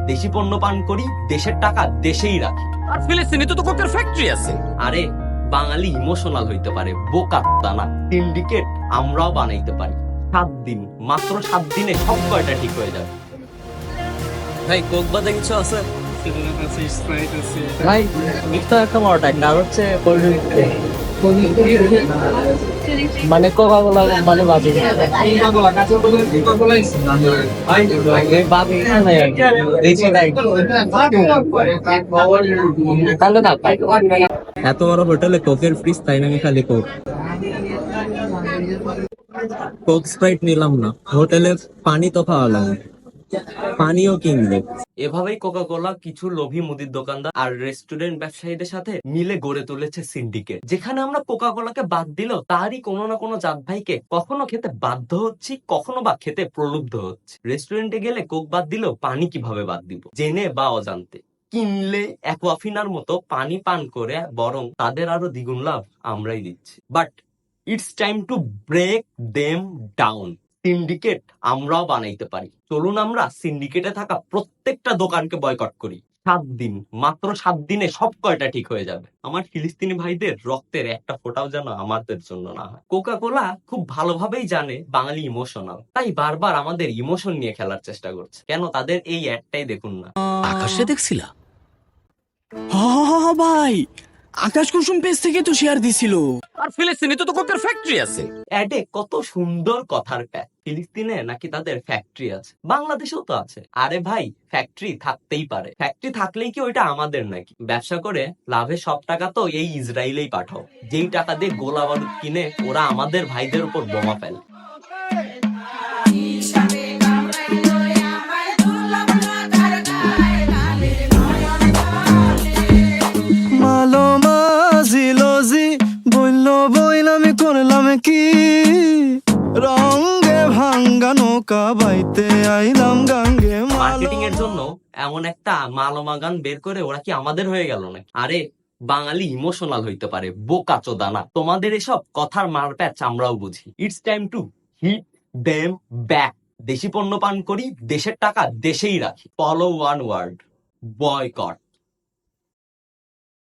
দেশি পণ্য পান করি, দেশের টাকা দেশেই রাখি। আর ফিলিস্তিনে তো কোকের ফ্যাক্টরি আছে। আরে বাঙালি ইমোশনাল হইতে পারে, বোকা দানা। সিন্ডিকেট আমরাও বানাইতে পারি। 7 দিন, মাত্র 7 দিনে সব কয়টা ঠিক হয়ে যাবে। ভাই কোক বাদে কিছু আছে? ভাই মিথ্যা একটা মডার্ন আর হচ্ছে মানে কোকা কোলা মানে বাজে তাহলে না এত বড় হোটেলে কোকের ফ্রিজ, তাই না? আমি খালি কোক স্প্রাইট নিলাম না, হোটেলে পানি তো খাওয়ালাম, পানিও কিনবে। এভাবেই কোকা কোলা কিছু লোভী মুদির দোকানদার আর রেস্টুরেন্ট ব্যবসায়ীদের সাথে মিলে গড়ে তুলেছে সিন্ডিকেট, যেখানে আমরা কোকা কোলাকে বাদ দিলেও তারই কোনো না কোনো জাত ভাইকে কখনো খেতে বাধ্য হচ্ছি, কখনো বা খেতে প্রলুব্ধ হচ্ছে। রেস্টুরেন্টে গেলে কোক বাদ দিলেও পানি কিভাবে বাদ দিব, জেনে বা অজান্তে। কিনলে অ্যাকোয়াফিনার মতো পানি পান করে বরং তাদের আরো দ্বিগুণ লাভ আমরাই দিচ্ছি। But it's time to break them down. Syndicate আমরাও বানাইতে পারি। চলুন আমরা সিন্ডিকেটে থাকা প্রত্যেকটা দোকানকে বয়কট করি। 7 দিন, মাত্র 7 দিনে সব কয়টা ঠিক হয়ে যাবে। আমার ফিলিস্তিনি ভাইদের রক্তের একটা ফোঁটাও যেন আমাদের জন্য না হয়। কোকা কোলা খুব ভালোভাবেই জানে বাঙালি ইমোশনাল, তাই বারবার আমাদের ইমোশন নিয়ে খেলার চেষ্টা করছে। কেন তাদের এই অ্যাডটাই দেখুন না। আকাশে দেখছিলা? ভাই, আকাশ কুসুম পেজ থেকে তো শেয়ার দিছিল। আর ফিলিস্তিনে তো কোকের ফ্যাক্টরি আছে। অ্যাডে কত সুন্দর কথার প্যাক। ফিলিস্তিনে নাকি তাদের ফ্যাক্টরি আছে, বাংলাদেশেও তো আছে। আরে ভাই, ফ্যাক্টরি থাকতেই পারে, ফ্যাক্টরি থাকলেই কি ওইটা আমাদের নাকি? ব্যবসা করে লাভে সব টাকা তো এই ইসরায়েলেই পাঠাও, যেই টাকা দিয়ে গোলা বারুদ কিনে ওরা আমাদের ভাইদের উপর বোমা ফেলে। আমি করলাম কি রঙে ভাঙ্গা নৌকা বাইতে আইলাম গাঙ্গে। মার্কেটিং এর জন্য এমন একটা মালমা গান বের করে ওরা কি আমাদের হয়ে গেল নাকি? আরে বাঙালি ইমোশনাল হইতে পারে, বোকা চোদানা। তোমাদের এসব কথার মারপ্যাচ আমরাও বুঝি। It's time to hit them back. দেশি পণ্য পান করি, দেশের টাকা দেশেই রাখি। Follow one word, boycott.